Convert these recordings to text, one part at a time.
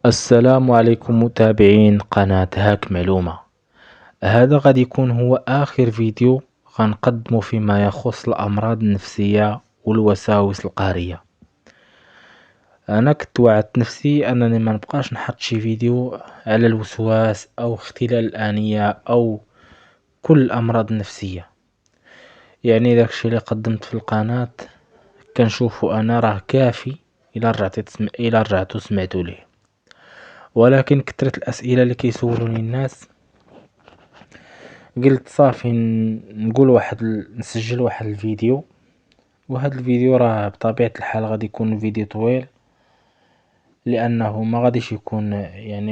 السلام عليكم متابعين قناة هاك معلومة. هذا غادي يكون هو آخر فيديو غنقدمه فيما يخص الأمراض النفسية والوساوس القهرية. أنا كنت وعدت نفسي أنني ما نبقاش نحط شي فيديو على الوسواس أو اختلال الآنية أو كل الأمراض النفسية، يعني داكشي اللي قدمت في القناة كنشوفو أنا راه كافي إلا رجعتو سمعتو ليه. ولكن كثرة الأسئلة اللي كيسولوني الناس قلت صافي نسجل واحد الفيديو، وهذا الفيديو راه بطبيعة الحال غادي يكون فيديو طويل، لأنه ما غاديش يكون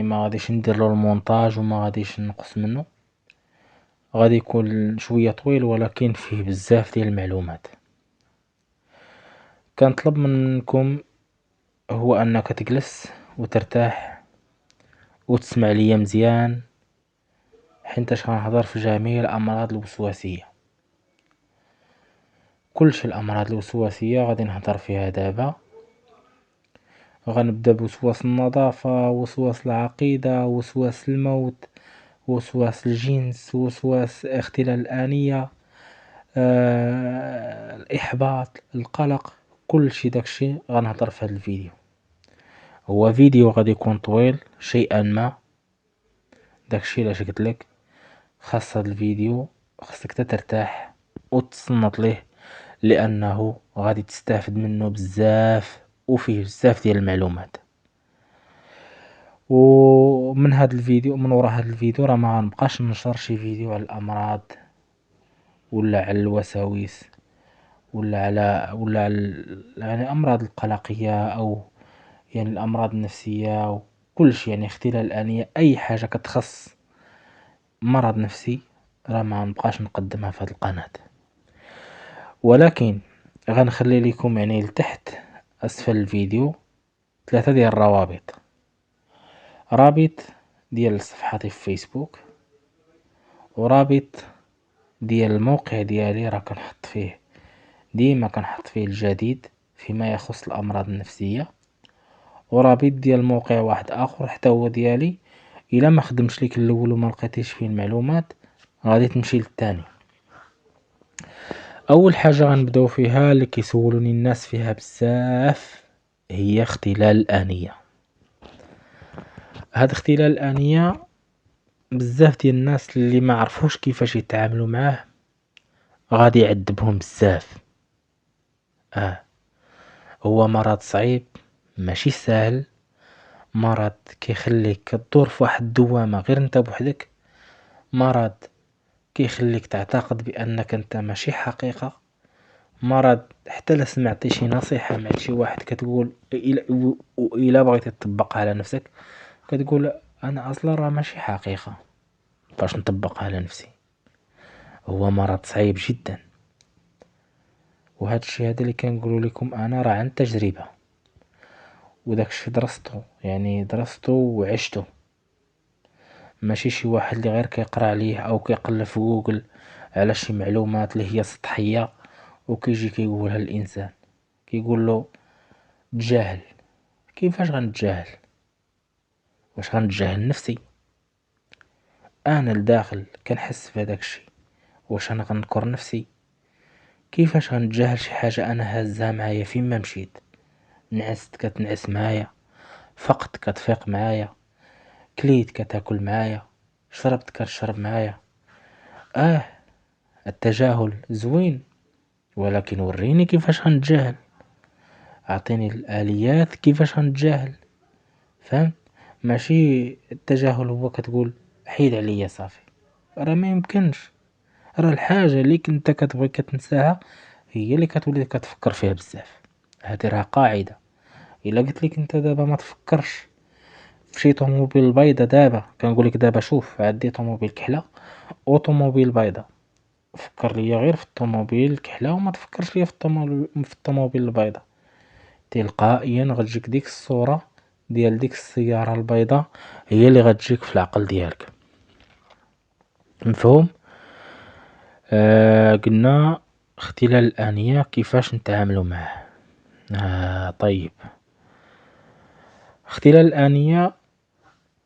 ما غاديش ندير له المونتاج وما غاديش نقص منه، غادي يكون شوية طويل ولكن فيه بزاف ديال المعلومات. كنطلب منكم هو أنك تجلس وترتاح وتسمع ليا مزيان، حيتاش غنهضر في جميع الأمراض الوسواسية. كلشي الأمراض الوسواسية غادي نهضر فيها دابا. غنبدأ بوسواس النظافة، وسواس العقيدة، وسواس الموت، وسواس الجنس، وسواس اختلال الآنية، الإحباط، القلق، كلشي داكشي غنهضر في هذا الفيديو. هو فيديو غادي يكون طويل شيئا ما، داكشي علاش قلتلك خاص هذا الفيديو خاصك ترتاح وتصنت ليه، لأنه غادي تستافد منه بزاف وفيه بزاف ديال المعلومات. ومن هذا الفيديو من وراء هذا الفيديو راه ما غنبقاش ننشر شي فيديو على الأمراض ولا على الوساوس ولا على الأمراض القلقية أو الأمراض النفسية وكلشي، اختلال الآنية، أي حاجة كتخص مرض نفسي راه ما نبقاش نقدمها في هذه القناة. ولكن غنخلي لكم لتحت أسفل الفيديو 3 ديال الروابط: رابط ديال صفحتي في فيسبوك، ورابط ديال الموقع ديالي راه كنحط فيه ديما فيه الجديد فيما يخص الأمراض النفسية، ورابط ديال موقع واحد آخر حتى هو ديالي. إلا ما خدمش ليك الأول وما لقيتيش فيه المعلومات غادي تمشي للثاني. أول حاجة غنبداو فيها اللي كيسولوني الناس فيها بزاف هي اختلال الآنية. هاد اختلال الآنية بزاف ديال الناس اللي ما عرفوش كيفاش يتعاملوا معاه غادي يعذبهم بزاف. هو مرض صعيب ماشي سهل، مرض كيخليك كدور في واحد الدوامة غير انت بوحدك، مرض كيخليك تعتقد بأنك انت ماشي حقيقة، مرض حتى لا سمعتي شي نصيحة مع شي واحد كتقول إلا بغيتي تطبقها على نفسك كتقول أنا أصلا راه ماشي حقيقة باش نطبقها على نفسي. هو مرض صعيب جدا، وهذا الشيء هذا اللي كنقولو لكم أنا راه عن تجربة، وداكشي درسته وعشته، ماشي شي واحد اللي غير كيقرا عليه أو كيقلب في جوجل على شي معلومات اللي هي سطحية وكيجي كيقولها الإنسان كيقولو تجاهل. كيفاش غنتجاهل؟ واش غنتجاهل نفسي؟ أنا لداخل كنحس بهداك الشي، واش أنا غنكر نفسي؟ كيفاش غنتجاهل شي حاجة أنا هازها معايا فين ما مشيت؟ نعست كتنعس معايا، فقت كتفيق معايا، كليت كتاكل معايا، شربت كتشرب معايا. التجاهل زوين، ولكن وريني كيفاش غنتجاهل، اعطيني الآليات كيفاش غنتجاهل. فهم؟ ماشي التجاهل هو كتقول حيد عليا صافي، راه ما يمكنش. راه الحاجة اللي كنت كتبغي كتنساها هي اللي كتولي كتفكر فيها بزاف. هذه راه قاعدة. الا قلت لك انت دابا ما تفكرش في شي طوموبيل بيضة، دابا كنقول لك دابا شوف عندي طوموبيل كحلة وطوموبيل بيضة، فكر ليا غير في الطوموبيل الكحلة وما تفكرش ليا في الطوموبيل البيضة، تلقائيا غتجيك ديك الصورة ديال ديك السيارة البيضاء هي اللي غتجيك في العقل ديالك. مفهوم؟ قلنا اختلال الآنية كيفاش نتعاملوا معه. طيب، اختلال الآنية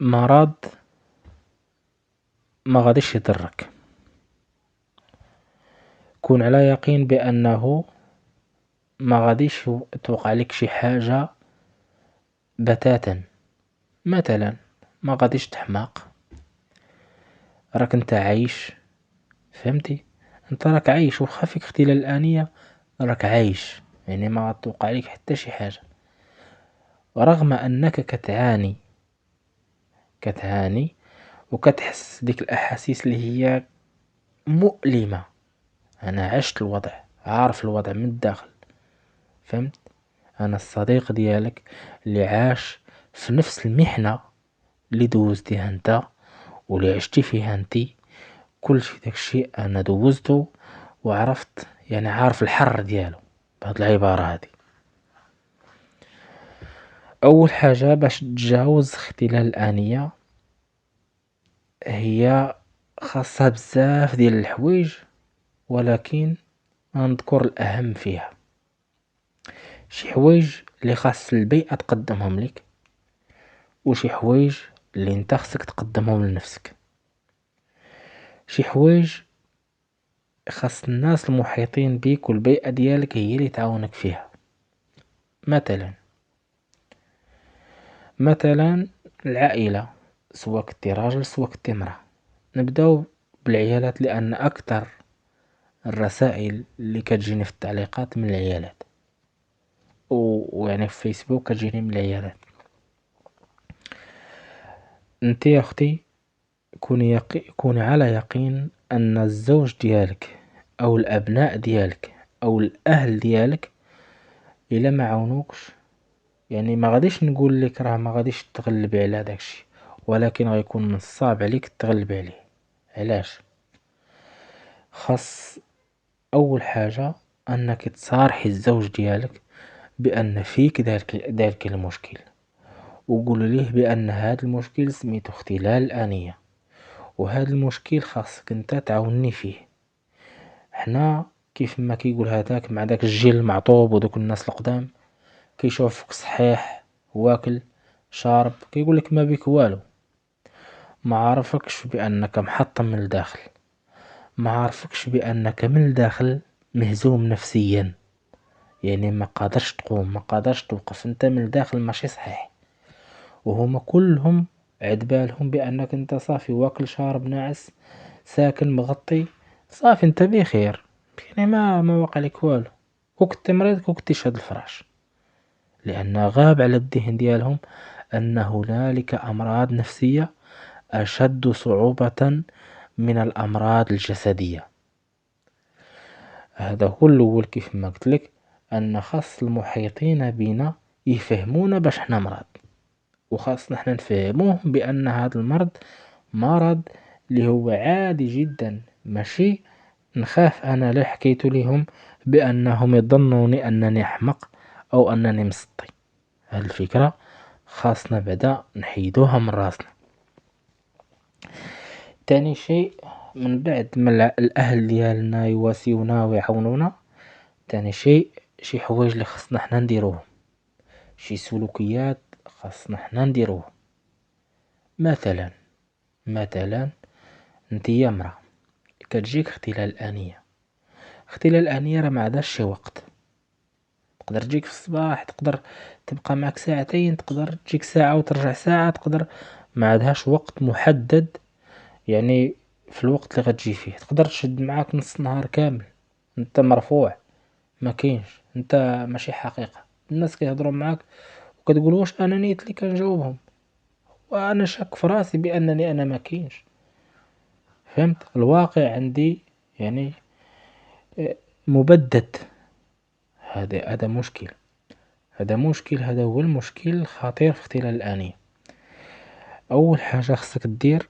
مرض ما غاديش يضرك. كون على يقين بأنه ما غاديش توقع لك شي حاجة بتاتا. مثلا ما غاديش تحماق، راك انت عايش، فهمتي؟ انت راك عايش وخا فيك اختلال الآنية، راك عايش، يعني ما غتوقع لك حتى شي حاجة، رغم انك كتعاني وكتحس ديك الاحاسيس اللي هي مؤلمة. انا عشت الوضع، عارف الوضع من الداخل، فهمت؟ انا الصديق ديالك اللي عاش في نفس المحنة اللي دوزتيها انت واللي عشتي فيها انتي. كل شي داكشي انا دوزته وعرفت، يعني عارف الحر ديالو بهاد العبارة هادي. اول حاجة باش تتجاوز اختلال الآنية هي خاصها بزاف ديال الحوايج، ولكن غنذكر الاهم فيها. شي حوايج اللي خاص البيئة تقدمهم لك، وشي حوايج اللي انت خصك تقدمهم لنفسك. شي حوايج خاص الناس المحيطين بيك والبيئة ديالك هي اللي تعاونك فيها. مثلا العائلة، سواء كنتي راجل سواء كنتي امرأة. نبداو بالعيالات لان اكثر الرسائل اللي كتجيني في التعليقات من العيالات، ويعني في فيسبوك كتجيني من العيالات. انتي يا اختي كوني على يقين ان الزوج ديالك او الابناء ديالك او الاهل ديالك الا ما عاونوكش، يعني ما غاديش نقول لك راه ما غاديش تغلبي على داكشي، ولكن غيكون من الصعب عليك تغلبي عليه. علاش؟ خاص اول حاجة انك تصارحي الزوج ديالك بان فيك دارك المشكل، وقول ليه بان هذا المشكل سميتو اختلال الآنية، وهذا المشكل خاصك انت تعاوني فيه. حنا كيف ما كيقول هذاك مع داك الجيل المعطوب ودوك الناس القدام، كيشوفك صحيح واكل شارب كيقول لك ما بيك والو، ما عارفكش بانك محطم من الداخل، ما عارفكش بانك من الداخل مهزوم نفسيا، يعني ما قادرش تقوم ما قادرش توقف، انت من الداخل ماشي صحيح. وهما كلهم عدبالهم بانك انت صافي واكل شارب ناعس ساكن مغطي، صافي انت بخير، يعني ما وقع لك والو، وكنت مريض وكنت شاد الفراش، لان غاب على الذهن ديالهم ان هنالك امراض نفسية اشد صعوبة من الامراض الجسدية. هذا هو الاول كيف ما قلت لك، ان خاص المحيطين بنا يفهمونا باش حنا مرض، وخاصنا حنا نفهموه بان هذا المرض مرض اللي هو عادي جدا، ماشي نخاف انا لا حكيت لهم بانهم يظنوني انني احمق او انني مسطي. هذه الفكرة خاصنا بعدا نحيدوها من راسنا. تاني شيء، من بعد ما الاهل ديالنا يواسيونا ويعاونونا، تاني شيء شي حوايج اللي خاصنا حنا نديروهم، شي سلوكيات خاصنا حنا نديروهم. مثلا انتي يا مرا كتجيك اختلال الآنية، اختلال الآنية راه ما عادش شي وقت، تقدر تجيك في الصباح، تقدر تبقى معك ساعتين، تقدر تجيك ساعة وترجع ساعة، تقدر ما عادهاش وقت محدد. يعني في الوقت اللي غتجي فيه تقدر تشد معاك نص نهار كامل، انت مرفوع ما كاينش، انت ماشي حقيقة. الناس كيهضروا معاك وكتقول واش انا نيت اللي كنجاوبهم، وانا شاك في راسي بانني انا ما كاينش. فهمت؟ الواقع عندي يعني مبدد. هذا مشكل، هذا هو المشكل الخطير في اختلال الآنية. اول حاجة خصك دير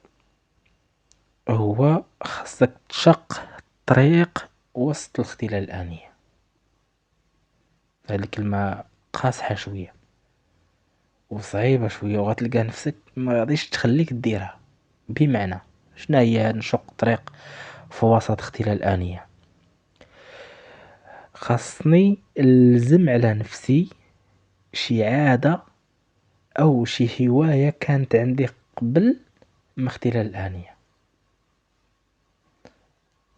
هو خصك تشق طريق وسط الاختلال الآنية. هذه الكلمة قاصحة شوية وصعيبة شوية، وغتلقى نفسك ما غاديش تخليك ديرها. بمعنى شنو هي نشق طريق في وسط اختلال الآنية؟ خاصني نلزم على نفسي شي عادة او شي هواية كانت عندي قبل ما اختلال الآنية.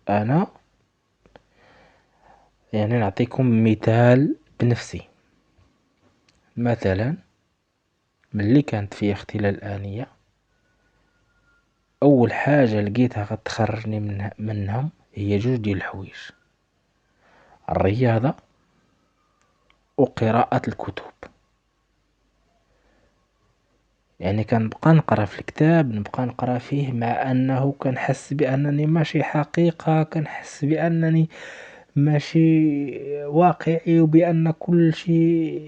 أنا يعني نعطيكم مثال بنفسي. مثلا ملي كانت في اختلال الآنية، أول حاجة لقيتها غتخرجني منهم هي جوج ديال الحوايج: الرياضة وقراءة الكتب. يعني كنبقى نقرا في الكتاب، نبقى نقرا فيه، مع انه كنحس بانني ماشي حقيقة، كنحس بانني ماشي واقعي، وبان كل شيء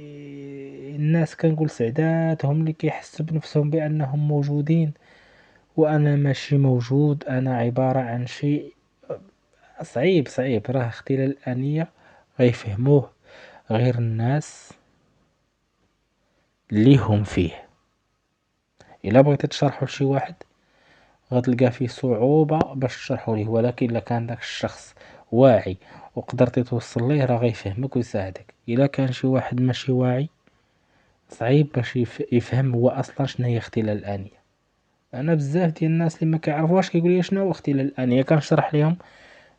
الناس كنقول سعدات هم اللي كيحسوا بنفسهم بانهم موجودين، وانا ماشي موجود. انا عبارة عن شيء صعيب. راه اختلال الآنية غيفهموه غير الناس اللي هم فيه. الا بغيتي تشرحو لشي واحد غتلقى فيه صعوبة باش تشرحو ليه، ولكن الا كان داك الشخص واعي وقدرتي توصل ليه راه غيفهمك ويساعدك. الا كان شي واحد ماشي واعي صعيب باش يفهم هو اصلا شنو هي اختلال الآنية. انا بزاف ديال الناس اللي ما كيعرفوهاش كيقول لي شنو هو اختلال الآنية، كنشرح ليهم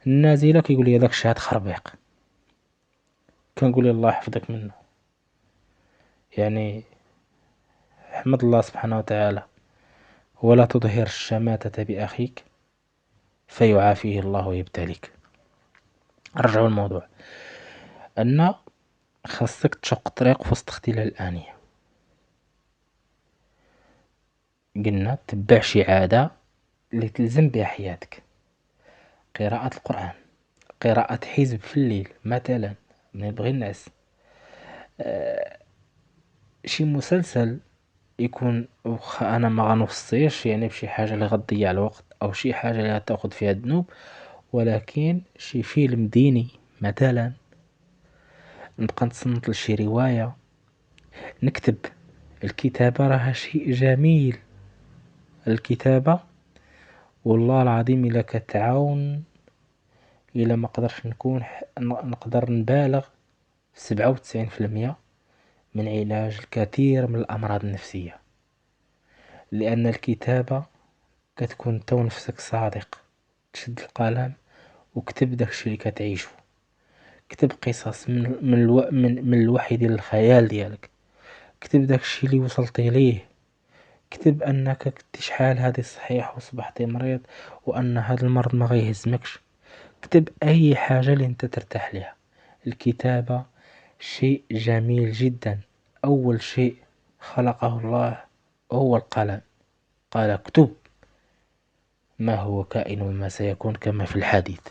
النازلة كيقول لي داك الشيء هاد خربيق. كنقول الله يحفظك منه. يعني احمد الله سبحانه وتعالى: ولا تظهر الشماتة بأخيك فيعافيه الله ويبتليك. رجعوا الموضوع، أن خاصك تشق طريق في وسط اختلال الآنية. قلنا تبع شي عادة اللي تلزم بها حياتك: قراءة القرآن، قراءة حزب في الليل مثلا من يبغي الناس، شي مسلسل يكون واخا انا ما غنوصيش يعني بشي حاجة اللي غتضيع الوقت او شي حاجة اللي غتاخد فيها الذنوب، ولكن شي فيلم ديني مثلا، نبقى نتصنت لشي رواية، نكتب. الكتابة راها شيء جميل. الكتابة والله العظيم إلا كتعاون، إلا ما قدرش نكون نقدر نبالغ 97% من علاج الكثير من الأمراض النفسية. لأن الكتابة كتكون انت ونفسك صادق، تشد القلم وكتب داكشي اللي كتعيشو، كتب قصص من الوحي ديال الخيال ديالك، كتب داكشي اللي وصلتي ليه، كتب انك كنتي شحال هادي صحيح وصبحتي مريض، وان هاد المرض ما غيهزمكش. كتب اي حاجة اللي انت ترتاح لها. الكتابة شيء جميل جدا. اول شيء خلقه الله هو القلم، قال اكتب ما هو كائن وما سيكون كما في الحديث.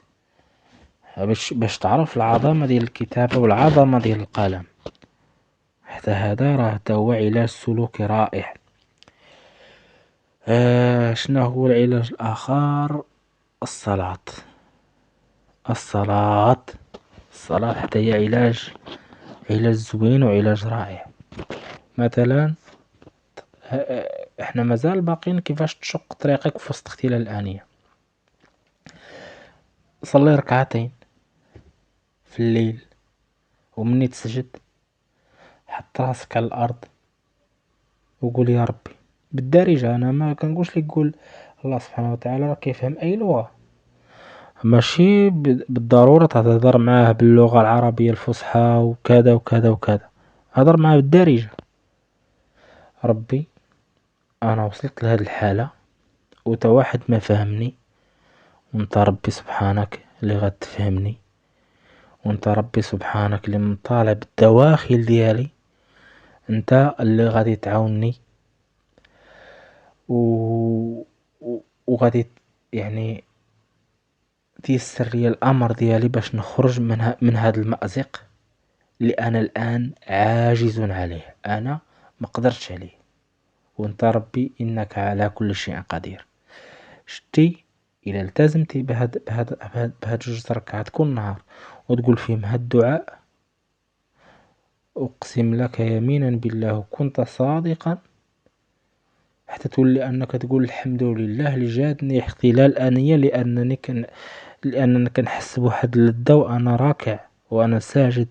باش تعرف العظمة ديال الكتابة والعظمة ديال القلم. حتى هذا راه حتى هو علاج سلوكي رائع. شنو هو العلاج الآخر؟ الصلاة. الصلاة الصلاة حتى هي علاج زوين وعلاج رائع. مثلا احنا مازال باقين كيفاش تشق طريقك في وسط اختلال الآنية. صلي ركعتين في الليل، ومني تسجد حط راسك على الأرض وقول يا ربي بالدارجة. أنا ما كنقولش لك قول الله سبحانه وتعالى راه كيفهم أي لغة، ماشي بالضرورة تهضر معاه باللغة العربية الفصحى وكذا وكذا وكذا. هضر معاه بالدارجة: ربي أنا وصلت لهاد الحالة وتا واحد ما فهمني، وانت ربي سبحانك اللي غتفهمني، وانت ربي سبحانك اللي مطالع بالدواخل ديالي، انت اللي غادي تعاوني و... وغادي يعني تيسر لي الامر ديالي باش نخرج من هذا المأزق اللي انا الان عاجز عليه، انا ما قدرتش عليه، وانت ربي انك على كل شيء قدير. شتي الى التزمتي بهاد جوج ركعات كل نهار وتقول فيهم هاد الدعاء، اقسم لك يمينا بالله كنت صادقا حتى تولي انك تقول الحمد لله اللي جاتني اختلال آنية، لانني كنحس بواحد اللذة وانا راكع وانا ساجد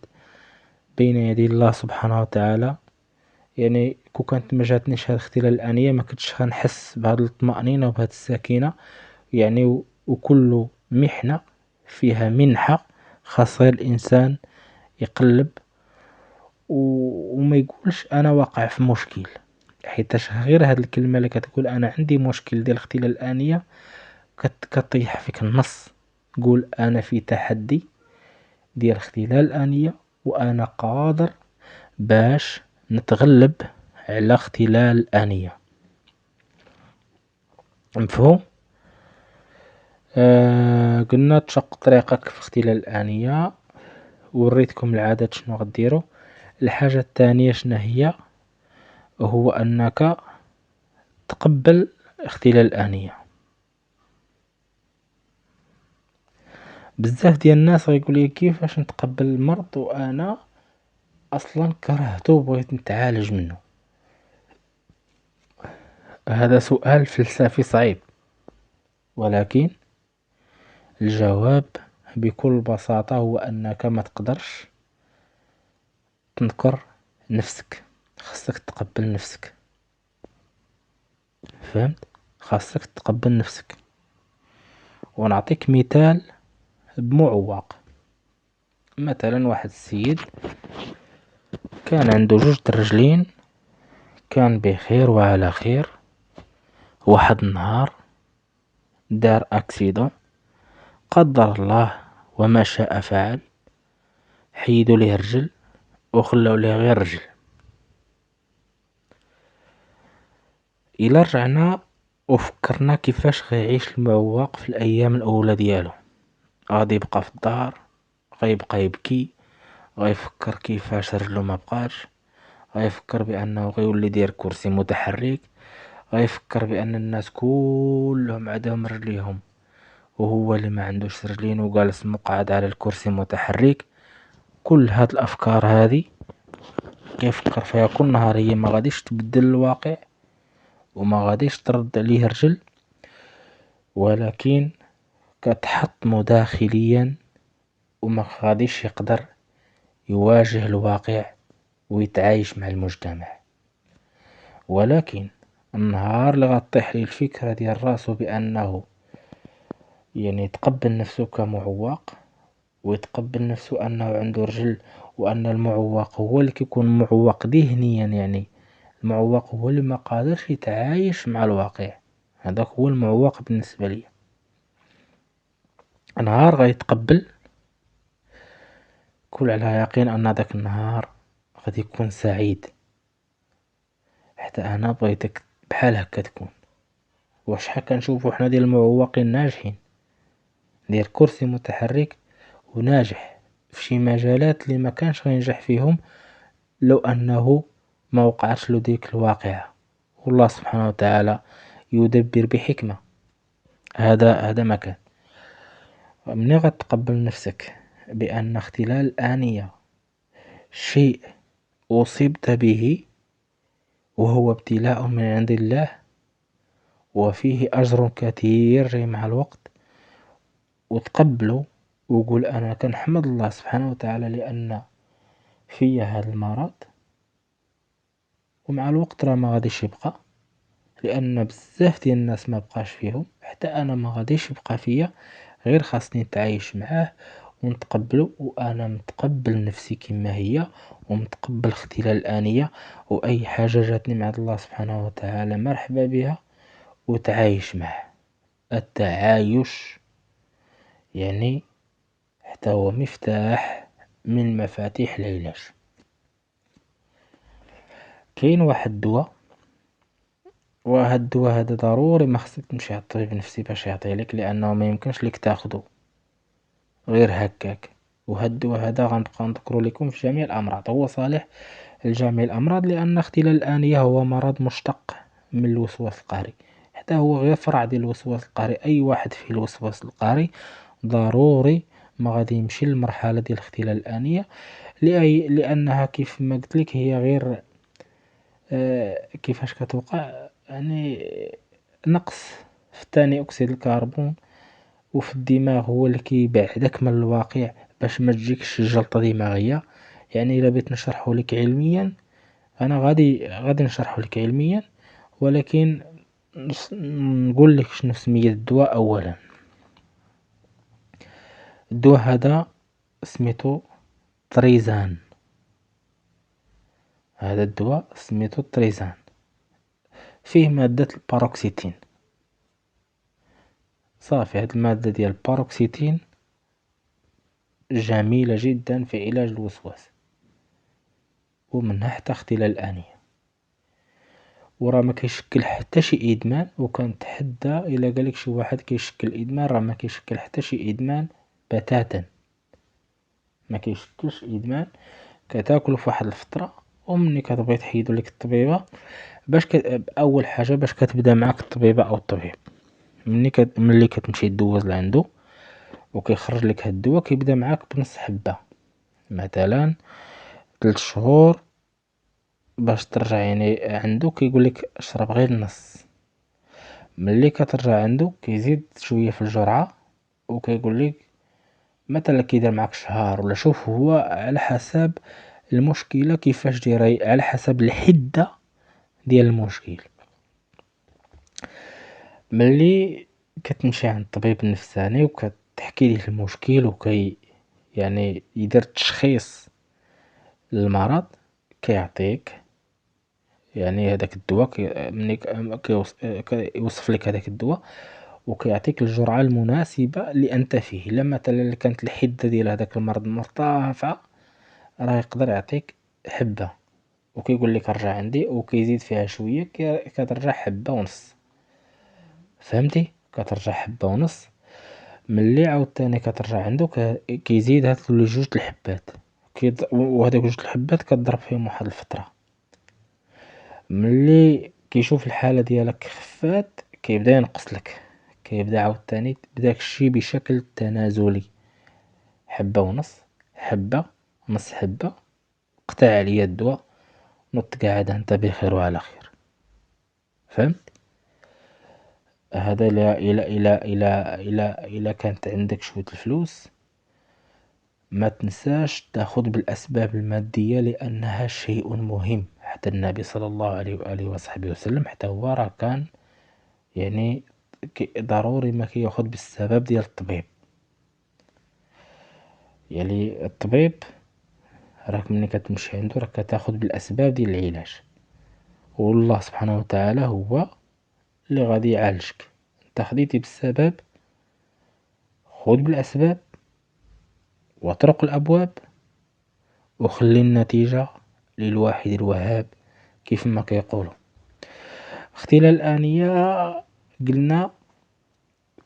بين يدي الله سبحانه وتعالى. يعني كون كانت مجاتنيش هاد الاختلال الآنية مكنتش غنحس بهاد الطمأنينة وبهاد السكينة يعني وكل محنة فيها منحة خاصها الإنسان يقلب وما يقولش أنا واقع في مشكل، حيتاش غير هاد الكلمة اللي كتقول أنا عندي مشكل ديال الاختلال الآنية كطيح فيك النص. قول أنا في تحدي ديال الاختلال الآنية وأنا قادر باش نتغلب على اختلال الآنية. مفهوم؟ قلنا تشق طريقك في اختلال الآنية، وريتكم العادات شنو غديروا. الحاجة الثانية شنو هي؟ هو أنك تقبل اختلال الآنية. بزاف ديال الناس غيقول لي كيفاش نتقبل المرض وأنا أصلا كرهته وبغيت نتعالج منه. هذا سؤال فلسفي صعيب، ولكن الجواب بكل بساطة هو أنك ما تقدرش تنكر نفسك، خاصك تقبل نفسك. فهمت؟ خاصك تقبل نفسك. ونعطيك مثال بمعوق. مثلا واحد السيد كان عنده جوج الرجلين، كان بخير وعلى خير. واحد النهار دار اكسيدون، قدر الله وما شاء فعل، حيدوا ليه رجل وخلاو ليه غير رجل. الى رجعنا وفكرنا كيفاش غيعيش المعوق في الايام الاولى ديالو، غادي يبقى في الدار، غيبقى يبكي، غيفكر كيفاش رجلو ما بقاش، غيفكر بانه غيولي داير كرسي متحرك، غيفكر بان الناس كلهم عندهم رجليهم وهو اللي ما عندوش رجلين وجالس مقعد على الكرسي متحرك. كل هاد الافكار هادي كيفكر فيها كل نهار هي ما غاديش تبدل الواقع وما غاديش ترد عليه رجل، ولكن كتحطمو داخليا وما غاديش يقدر يواجه الواقع ويتعايش مع المجتمع. ولكن النهار اللي غطيح ليه الفكرة ديال راسو بأنه يعني يتقبل نفسه كمعوق، ويتقبل نفسه أنه عنده رجل، وأن المعوق هو اللي كيكون معوق ذهنيا، يعني المعوق هو اللي ما قادرش يتعايش مع الواقع. هذاك هو المعوق بالنسبة لي. نهار غيتقبل كل على يقين أن ذاك النهار غادي يكون سعيد. حتى أنا بغيتك بحال هكا تكون. وشحال كنشوفو حنا ديال المعوقين ناجحين، داير كرسي متحرك وناجح في شي مجالات اللي ما كانش غينجح فيهم لو أنه ما وقعتش له ديك الواقعة. والله سبحانه وتعالى يدبر بحكمة. هذا ما كان. ملي غتقبل نفسك بأن اختلال الآنية شيء أصبت به وهو ابتلاء من عند الله وفيه أجر كثير جاي مع الوقت، وتقبله وقول أنا كنحمد الله سبحانه وتعالى لأن فيا هذا المرض، ومع الوقت راه ما غاديش يبقى، لأن بزاف ديال الناس ما بقاش فيهم، حتى أنا ما غاديش يبقى فيا، غير خاصني نتعايش معاه ونتقبله. وأنا متقبل نفسي كما هي، ومتقبل اختلال الآنية، وأي حاجة جاتني من عند الله سبحانه وتعالى مرحبا بها وتعايش معه. التعايش يعني حتى هو مفتاح من مفاتيح العلاج. كاين واحد الدواء، وهاد الدواء هذا ضروري ما خصك تمشي عند الطبيب النفسي باش يعطيه لك، لانه ما يمكنش ليك تاخدو غير هكاك. وهاد الدواء هذا غنبقى نذكرو لكم في جميع الامراض، هو صالح لجميع الامراض، لان اختلال الآنية هو مرض مشتق من الوسواس القهري، حتى هو غير فرع ديال الوسواس القهري. اي واحد فيه الوسواس القهري ضروري ما غادي يمشي للمرحلة ديال اختلال الآنية، لانها كيف ما قلت لك هي غير كيفاش كتوقع، يعني نقص في ثاني اكسيد الكربون وفي الدماغ، هو اللي كيبعدك من الواقع باش ما تجيكش جلطة دماغية. يعني الا بغيت نشرحه لك علميا، أنا غادي نشرحه لك علميا، ولكن نقول لك شنو سمية الدواء أولا. الدواء هذا سميتو طريزان. هذا الدواء سميتو طريزان، فيه مادة الباروكسيتين. صافي، هاد المادة ديال الباروكسيتين جميلة جدا في علاج الوسواس ومنها حتى اختلال الآنية، وراه ما كيشكل حتى شي ادمان. وكنتحدى الا قالك شي واحد كيشكل ادمان، راه ما كيشكل حتى شي ادمان بتاتا، ما كيشكلش ادمان. كتاكلو فواحد الفترة، ومني كتبغي تحيدو ليك الطبيبة اول حاجة باش كتبدا معاك الطبيبة او الطبيب، ملي كتمشي دوز لعندو وكيخرج لك هاد الدواء، كيبدا معاك بنص حبة مثلا 3 شهور باش ترجع يعني عندو. كيقولك اشرب غير النص. ملي كترجع عندو كيزيد شوية في الجرعة، وكيقولك مثلا كيدير معاك شهر ولا. شوف، هو على حسب المشكلة كيفاش دايرة، على حسب الحدة ديال المشكل. ملي كتمشي عند الطبيب النفساني وكتحكي ليه المشكل يعني يدير تشخيص للمرض، كيعطيك يعني هداك الدواء. ملي كيوصف لك هداك الدواء وكيعطيك الجرعة المناسبة اللي انت فيه. الا مثلا كانت الحدة ديال هداك المرض مرتفعة، راه يقدر يعطيك حبة وكيقول لك ارجع عندي، وكيزيد فيها شوية كترجع حبة ونص. فهمتي؟ كترجع حبة ونص. ملي عاوتاني كترجع عندو كيزيد هاد جوج الحبات، وهادوك جوج الحبات كتضرب فيهم واحد الفترة. ملي كيشوف الحالة ديالك خفات كيبدا ينقص لك، كيبدا عاوتاني بداك الشي بشكل تنازلي، حبة ونص، حبة، نص حبة، قطع عليا الدواء، نط قاعد انت بخير وعلى خير. فهمت؟ هذا إلا كانت عندك شوية الفلوس، ما تنساش تاخذ بالأسباب المادية لأنها شيء مهم. حتى النبي صلى الله عليه وآله وصحبه وسلم حتى هو راه كان يعني ضروري ما كياخذ بالسبب ديال الطبيب. يعني الطبيب راك ملي كتمشي عندو راك كتاخذ بالأسباب ديال العلاج، والله سبحانه وتعالى هو اللي غادي يعالجك. انت خديتي بالسبب، خذ بالأسباب واطرق الأبواب، وخلي النتيجة للواحد الوهاب كيف ما كيقولوا. اختلال الآنية قلنا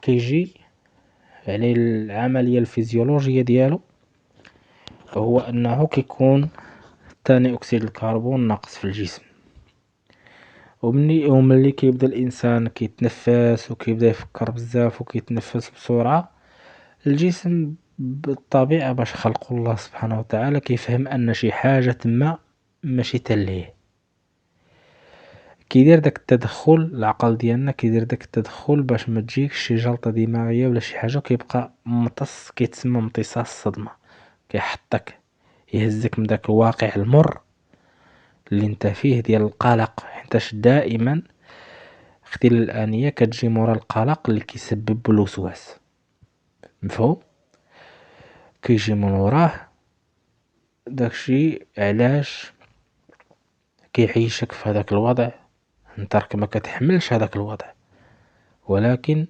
كيجي يعني العملية الفيزيولوجية ديالو هو أنه كيكون ثاني أكسيد الكربون ناقص في الجسم. وملي كيبدا الإنسان كيتنفس وكيبدا يفكر بزاف وكيتنفس بسرعة، الجسم بالطبيعة باش خلقو الله سبحانه وتعالى كيفهم أن شي حاجة تما ماشي تليه. كيدير داك التدخل، العقل ديالنا كيدير داك التدخل باش ما تجيكش شي جلطة دماغية ولا شي حاجة، وكيبقى ممتص، كيتسمى امتصاص الصدمة. كيحطك، يهزك من داك الواقع المر اللي انت فيه ديال القلق. حيتاش دائما اختلال الآنية كتجي مورا القلق اللي كيسبب الوسواس. مفهوم؟ كيجي من وراه داكشي علاش كيعيشك في هذاك الوضع. انت راك ما كتحملش هذاك الوضع، ولكن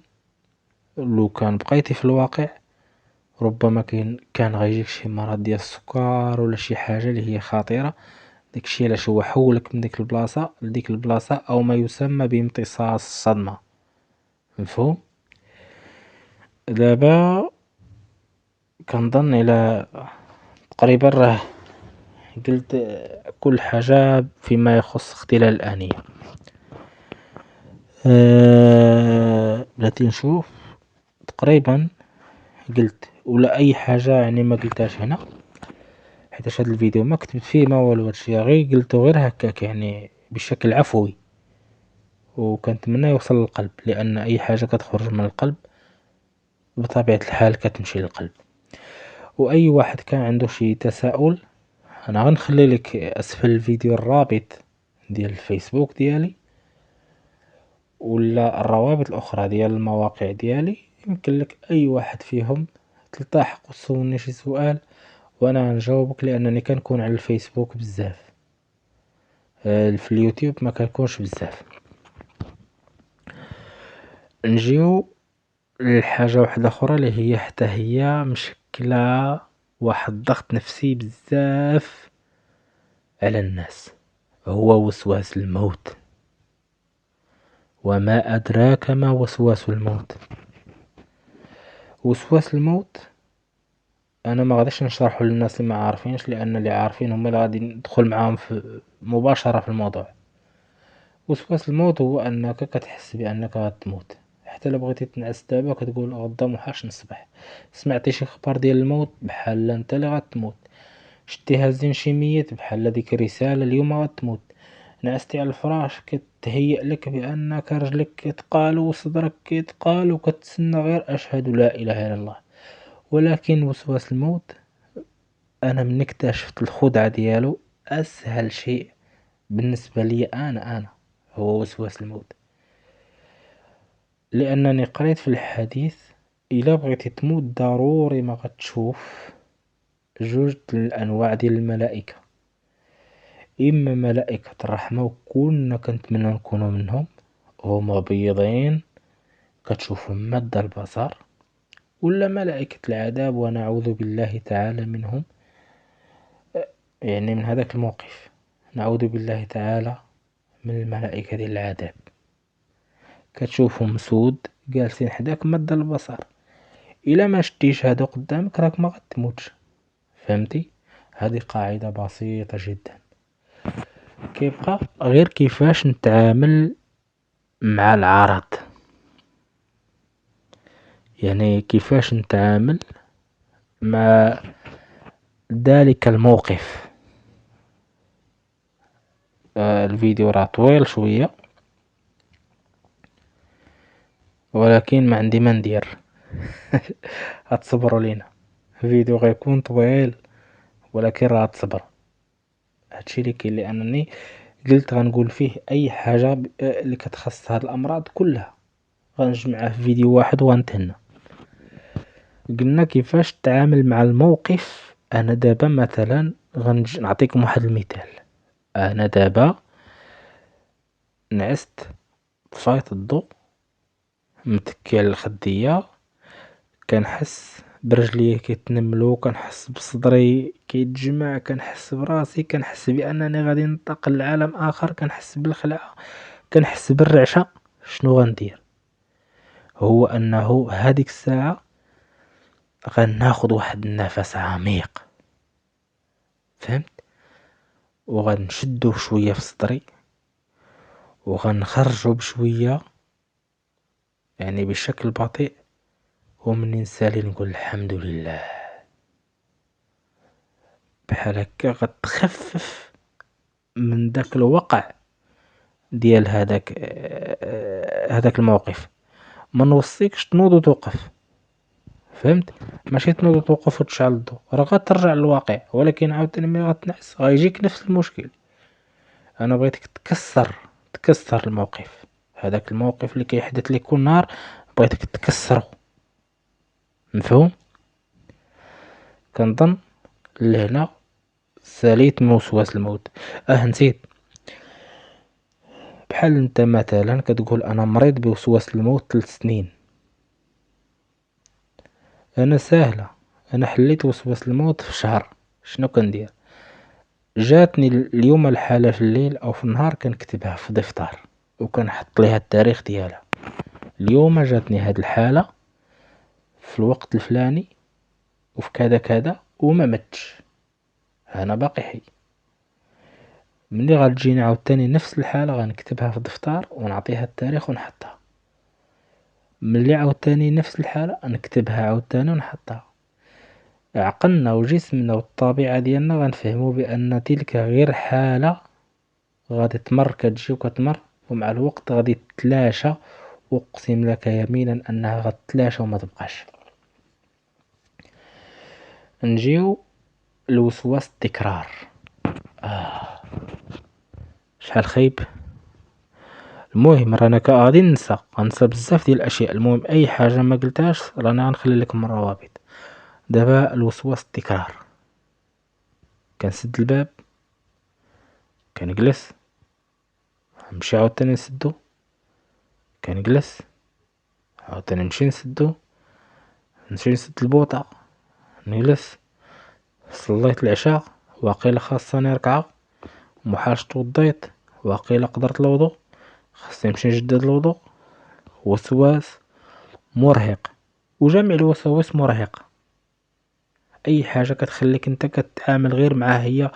لو كان بقيتي في الواقع ربما كان غيجيك شي مرض ديال السكر ولا شي حاجة اللي هي خطيرة. داكشي علاش هو حولك من ديك البلاصة لديك البلاصة، او ما يسمى بامتصاص الصدمة. مفهوم؟ دابا كنظن الى تقريبا راه قلت كل حاجة فيما يخص اختلال الآنية. بلاتي نشوف تقريبا قلت ولا اي حاجة يعني ما قلتهاش هنا، حيت هاد الفيديو ما كتبت فيه ما والو. هادشي غير قلتو غير هكاك يعني بشكل عفوي، وكنتمنى يوصل للقلب، لان اي حاجة كتخرج من القلب بطبيعة الحال كتمشي للقلب. واي واحد كان عنده شي تساؤل انا غنخلي لك اسفل الفيديو الرابط ديال الفيسبوك ديالي ولا الروابط الاخرى ديال المواقع ديالي، يمكن لك اي واحد فيهم تلتحق وتسولني شي سؤال وانا نجاوبك، لانني كنكون على الفيسبوك بزاف. في اليوتيوب ما كنكونش بزاف. نجيو لحاجة واحدة اخرى اللي هي حتى هي مشكلة واحد الضغط نفسي بزاف على الناس، هو وسواس الموت. وما أدراك ما وسواس الموت. وسواس الموت انا ما غاديش نشرحه للناس اللي ما عارفينش، لان اللي عارفين هما اللي غادي ندخل معاهم في مباشرة في الموضوع. وسواس الموت هو انك كتحس بانك غتموت، حتى لو بغيتي تنعس دابا كتقول غدا محاش نصبح. سمعتي شي خبر ديال الموت بحال انت اللي غتموت. شتي هازين شي ميت بحال ديك الرسالة اليوم غتموت. نعستي على الفراش كتهيأ لك بانك رجلك كيتقال وصدرك كيتقال وكتسنى غير اشهد لا اله الا الله. ولكن وسواس الموت انا من اكتشفت الخدعة ديالو، اسهل شيء بالنسبة لي انا هو وسواس الموت. لانني قريت في الحديث الا بغيتي تموت ضروري ما غتشوف جوج الانواع ديال الملائكة. اما ملائكة الرحمة وكلنا كنتمنى نكونوا منهم، هما بيضين كتشوفهم مد البصر، ولا ملائكة العذاب ونعوذ بالله تعالى منهم، يعني من هذاك الموقف. نعوذ بالله تعالى من الملائكة ديال العذاب، كتشوفهم سود جالسين حداك مد البصر. الا ما شتيش هادو قدامك راك ما غتموتش. فهمتي؟ هذه قاعدة بسيطة جدا. كيبقى غير كيفاش نتعامل مع العرض، يعني كيفاش نتعامل مع ذلك الموقف. الفيديو راه طويل شوية، ولكن ما عندي ما ندير. هتصبروا لينا، الفيديو غيكون طويل ولكن راه تصبر. هادشي اللي كاين، لانني قلت غنقول فيه اي حاجة اللي كتخص هاد الامراض كلها غنجمعها في فيديو واحد وغنتهنى. قلنا كيفاش تتعامل مع الموقف. انا دابا مثلا نعطيكم واحد المثال. انا دابا نعست طفايت الضوء متكي على الخدية، كنحس برجلي كيتنملو، كنحس بصدري كيتجمع، كنحس براسي، كنحس بانني غادي ننتقل لعالم اخر، كنحس بالخلعة، كنحس بالرعشة. شنو غندير؟ هو انه هاديك الساعة غناخد واحد النفس عميق، فهمت؟ وغنشدو شوية في صدري وغنخرجو بشوية، يعني بشكل بطيء، ومن نسالي نقول الحمد لله. بحال هكا غتخفف من داك الوقع ديال هداك الموقف. ما نوصيكش تنوض وتوقف، فهمت؟ ماشي تنوض وتوقف وتشعل الضوء، راه غترجع للواقع، ولكن عاوتاني ملي غتنعس غيجيك نفس المشكل. انا بغيتك تكسر الموقف. هذاك الموقف اللي كيحدث لك كل نهار بغيتك تكسره. مفهوم؟ كنظن لهنا ساليت من وسواس الموت. نسيت. بحال انت مثلا كتقول انا مريض بوسواس الموت 3 سنين. انا سهلة، انا حليت وسواس الموت في شهر. شنو كندير؟ جاتني اليوم الحالة في الليل او في النهار كنكتبها في دفتر وكنحط ليها التاريخ ديالها. اليوم جاتني هاد الحالة في الوقت الفلاني وفي كذا كذا وما متش، انا باقي حي. ملي غتجيني عاوتاني نفس الحالة غنكتبها في دفتر ونعطيها التاريخ ونحطها. ملي عاوتاني نفس الحالة نكتبها عاوتاني ونحطها. عقلنا وجسمنا والطبيعة ديالنا غنفهمو بان تلك غير حالة غادي تمر، كتجي وكتمر، ومع الوقت غادي تتلاشى. اقسم لك يمينا انها غتتلاشى وما تبقاش. نجيو لوسواس التكرار. آه شحال خايب. المهم رانا غادي غنسى بزاف ديال الاشياء. المهم اي حاجه ما قلتهاش رانا غنخلي لكم الروابط. دابا الوسواس التكرار، كنسد الباب، كنجلس، نمشي عاوتاني نسدو، كنجلس عاوتاني نمشي نسدو، نمشي نسد البوطة، نجلس. صليت العشاء، واقيلا خاصني ركعة، محالش توضيت، واقيلا قدرت الوضوء، خاصني نمشي نجدد الوضوء. وسواس مرهق، وجميع الوساوس مرهقة. اي حاجة كتخليك انت كتعامل غير معها هي،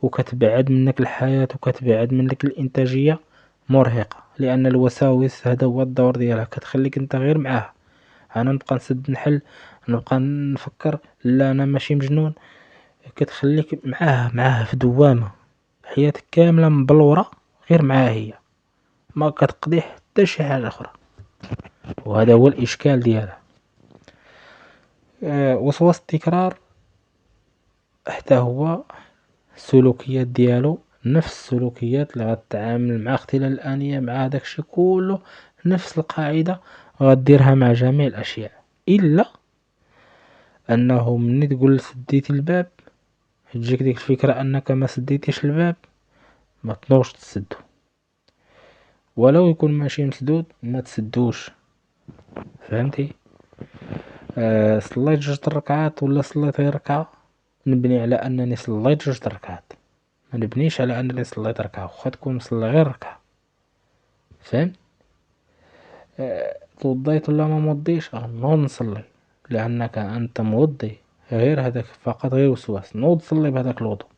وكتبعد منك الحياة وكتبعد منك الانتاجية، مرهقة. لان الوساوس هذا هو الدور ديالها، كتخليك انت غير معاها. انا نبقى نسد نحل، نبقى نفكر، لا انا ماشي مجنون. كتخليك معاها في دوامة، حياتك كاملة مبلورة غير معاها هي، ما كتقضي حتى شي حاجة اخرى. وهذا هو الاشكال ديالها. وسواس التكرار حتى هو السلوكيات ديالو نفس السلوكيات اللي غتعامل مع اختلال الآنية، مع داكشي كله نفس القاعدة غديرها مع جميع الأشياء. إلا أنه مني تقول سديتي الباب، تجيك ديك الفكرة أنك ما سديتيش الباب، ما تنوضش تسدو، ولو يكون ماشي مسدود ما تسدوش. فهمتي؟ صليت جوج الركعات ولا صليت غير ركعة، نبني على أنني صليت جوج الركعات، ما نبنيش على أنني صليت ركعة واخا تكون مصلي غير ركعة. فهمت؟ توضيت ولا ما موضيش، نوض نصلي، لأنك أنت موضي. غير هذاك فقط غير وسواس، نوض صلي بهذاك الوضوء.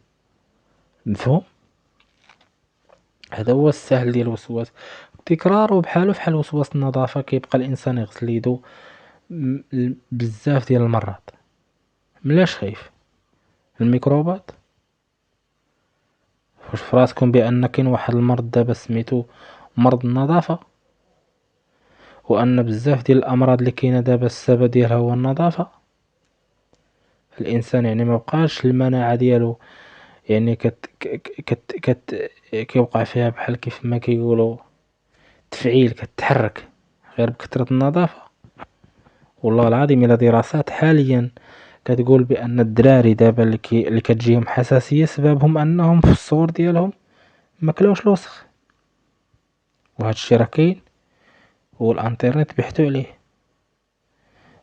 مفهوم؟ هذا هو السهل ديال الوسواس. تكراره بحالو فحال وسواس النظافة، كيبقى الإنسان يغسل يدو بزاف ديال المرات. ملاش خايف الميكروبات؟ واش فراسكم بأن كاين واحد المرض دابا سميتو مرض النظافة، وأن بزاف ديال الأمراض اللي كاينة دابا السبب ديالها هو النظافة؟ الإنسان يعني مبقاش المناعة ديالو يعني كيوقع فيها بحال كيف ما كيقولوا تفعيل، كتحرك غير بكثرة النظافة. والله العظيم إلا دراسات حاليا كتقول بأن الدراري دابا اللي كتجيهم حساسية سببهم أنهم في الصغر ديالهم ماكلوش الوسخ. وهادشي راه كاين، والانترنت بيحتو عليه.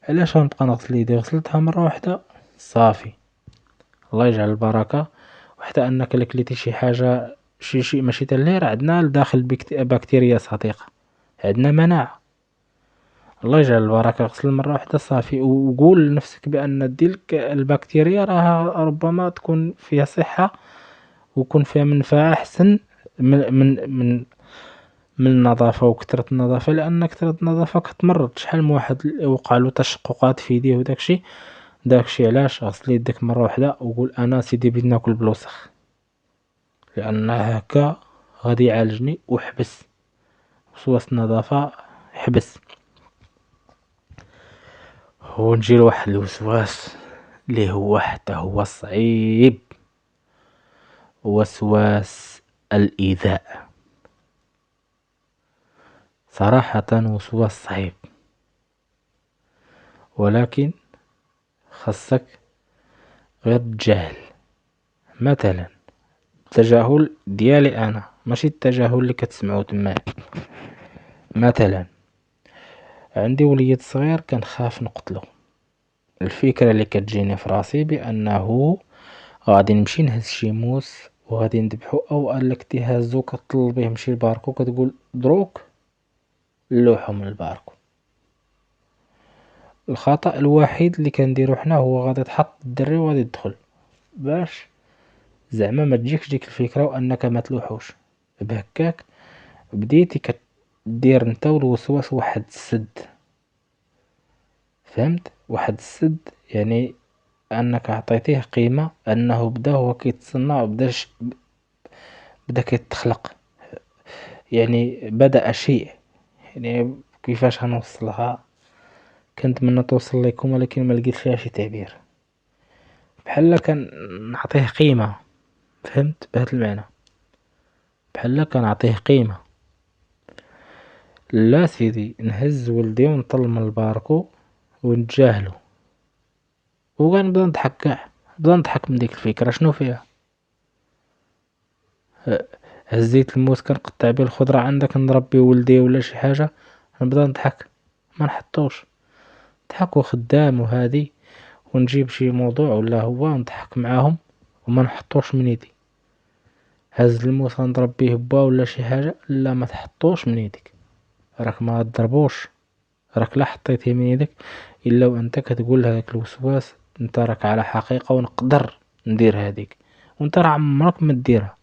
علاش غنبقى نغسل يدي؟ غسلتها مرة واحدة صافي، الله يجعل البركة. وحتى انك لكليتي شي حاجة، شي ماشي تالي، راه عندنا لداخل بكتيريا صديقة، عندنا مناعة. الله يجعل البركة، غسل مرة واحدة صافي، وقول لنفسك بأن ديك البكتيريا راها ربما تكون فيها صحة، ويكون فيها منفعة أحسن من النظافة وكثرة النظافة. لأن كثرة النظافة كتمرض. شحال من واحد وقعلو تشققات في يديه داكشي علاش غسل يديك مرة واحدة، وقول أنا سيدي بغيت ناكل بلوسخ، لأن هكا غادي يعالجني وحبس وسواس النظافة. حبس. ونجي لواحد الوسواس اللي هو حتى هو صعيب، وسواس الإيذاء. صراحة وسواس صعيب، ولكن خاصك غير تجاهل. مثلا التجاهل ديالي انا، ماشي التجاهل اللي كتسمعو تماك. مثلا عندي وليد صغير كنخاف نقتلو. الفكرة اللي كتجيني في راسي بانه غادي نمشي نهز شي موس وغادي نذبحو، او انك تهزو كطلب بيه يمشي لباركو، كتقول دروك نلوحو من الباركو. الخطأ الوحيد اللي كنديرو حنا هو غادي تحط الدري وغادي تدخل، باش زعما ما تجيكش ديك الفكرة وانك ما تلوحوش. بهكاك بديتي كدير نتا والوسواس واحد السد. فهمت؟ واحد السد يعني انك عطيتيه قيمة، انه بدا هو كيتصنع، بدا كيتخلق، يعني بدأ شيء. يعني كيفاش غنوصلها؟ كنتمنى توصل لكم ولكن ما لقيت فيها شي تعبير. بحال كان نعطيه قيمة، فهمت بهذا المعنى؟ بحال كنعطيه قيمة. لا سيدي، نهز ولدي ونطل من الباركو ونتجاهلو وغنبدا نضحك كاع، نبدا نضحك من ديك الفكرة. شنو فيها؟ هزيت الموس كنقطع بيه الخضرة عندك، نضرب بيه ولدي ولا شي حاجة، نبدا نضحك، ما نحطوش. نضحك وخدام وهادي، ونجيب شي موضوع ولا هو ونضحك معاهم وما نحطوش من يدي. هز الموس غنضرب بيه با ولا شي حاجة، لا ما تحطوش من يديك، راك ما تضربوش، راك لا حطيتيه من يدك الا وانت كتقول لهذاك الوسواس انت راك على حقيقة ونقدر ندير هذيك، وانت راه عمرك ما ديرها.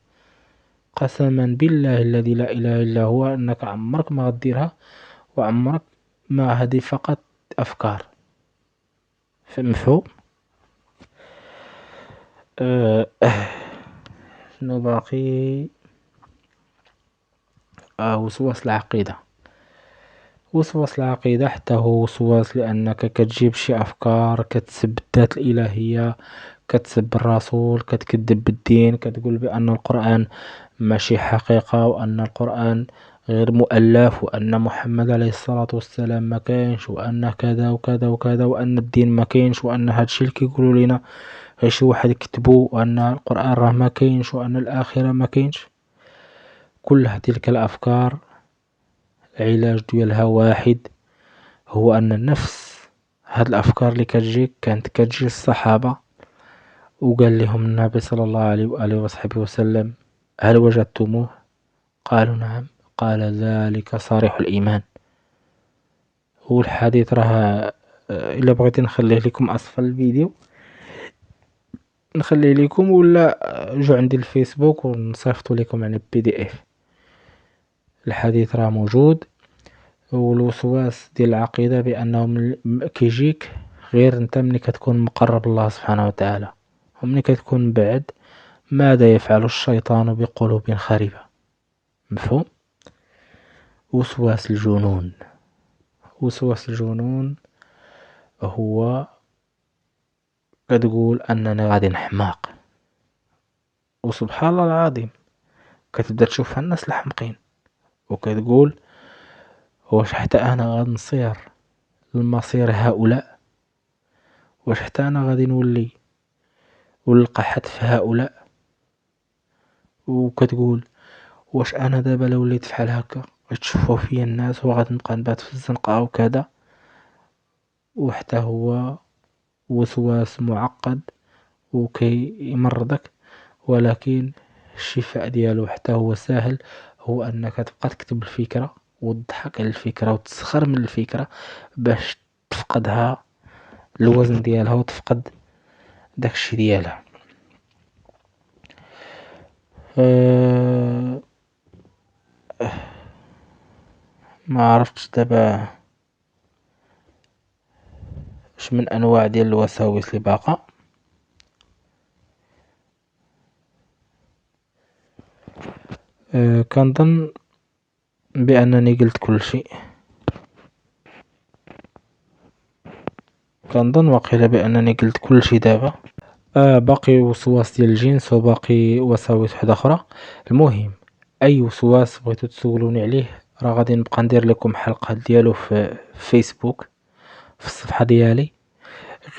قسما بالله الذي لا اله الا هو انك عمرك ما غديرها، وعمرك ما، هذه فقط افكار. مفهوم؟ أه شنو باقي؟ وسواس العقيدة. وسواس العقيدة حتى هو وسواس، لأنك كتجيب شي أفكار كتسب الذات الإلهية، كتسب الرسول، كتكذب بالدين، كتقول بأن القرآن ماشي حقيقة، وأن القرآن غير مؤلف، وأن محمد عليه الصلاة والسلام ما كاينش، وأن كذا وكذا وكذا، وأن الدين ما كاينش، وأن هادشي اللي كيقولوا لينا غير شي واحد كتبو، وأن القرآن راه ما كاينش، وأن الآخرة ما كاينش. كل تلك الأفكار العلاج ديالها واحد، هو أن النفس، هاد الأفكار اللي كتجيك كانت كتجي الصحابة وقال لهم النبي صلى الله عليه وآله وصحبه وسلم: هل وجدتموه؟ قالوا نعم. قال: ذلك صريح الإيمان. والحديث راه إلا بغيتي نخليه لكم أسفل الفيديو، نخليه لكم، ولا جو عندي الفيسبوك ونصيفطو لكم يعني PDF. الحديث راه موجود. والوسواس ديال العقيدة بأنه كيجيك غير انت ملي كتكون مقرب الله سبحانه وتعالى، وملي كتكون بعد ماذا يفعل الشيطان بقلوب خربة. مفهوم؟ وسواس الجنون. وسواس الجنون هو كتقول أنني غادي نحماق، وسبحان الله العظيم كتبدا تشوف الناس الحمقين، وكتقول: واش حتى أنا غادي نصير المصير هؤلاء؟ واش حتى أنا غادي نولي ونلقى حد في هؤلاء؟ وكتقول: واش أنا دابا لو وليت فحال هكا غيتشوفوا فيا الناس وغادي نبقى نبات في الزنقة وكذا. وحتى هو وسواس معقد وكيمرضك، ولكن الشفاء ديالو حتى هو ساهل، هو أنك تبقى تكتب الفكرة وتضحك على الفكرة وتسخر من الفكرة باش تفقدها الوزن ديالها وتفقد داكشي ديالها. ما عرفتش دابا اش من انواع ديال الوساوس اللي باقا. كنظن بانني قلت كل شيء. كنظن واقيلا بانني قلت كل شيء دابا. باقي وسواس ديال الجنس، وباقي وساوس وحده اخرى. المهم، اي وسواس بغيتو تسولوني عليه راه غادي نبقى ندير لكم حلقه ديالو في فيسبوك في الصفحه ديالي.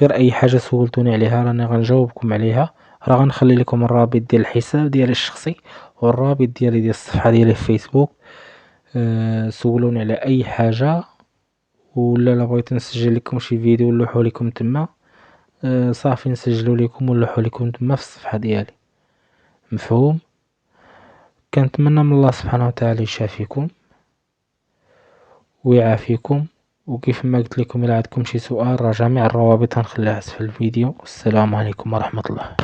غير اي حاجه سولتوني عليها راني غنجاوبكم عليها. راه غنخلي لكم الرابط ديال الحساب ديالي الشخصي والرابط ديالي ديال الصفحه ديالي في فيسبوك. سولوني على اي حاجه، ولا لا بغيت نسجل لكم شي فيديو ونلوحو لكم تما، صافي نسجلو لكم ونلوحو لكم تما في الصفحه ديالي. مفهوم؟ كنتمنى من الله سبحانه وتعالى يشافيكم ويعافيكم. وكيف ما قلت لكم، الى عندكم شي سؤال راه جميع الروابط غنخليها اسفل الفيديو. والسلام عليكم ورحمة الله.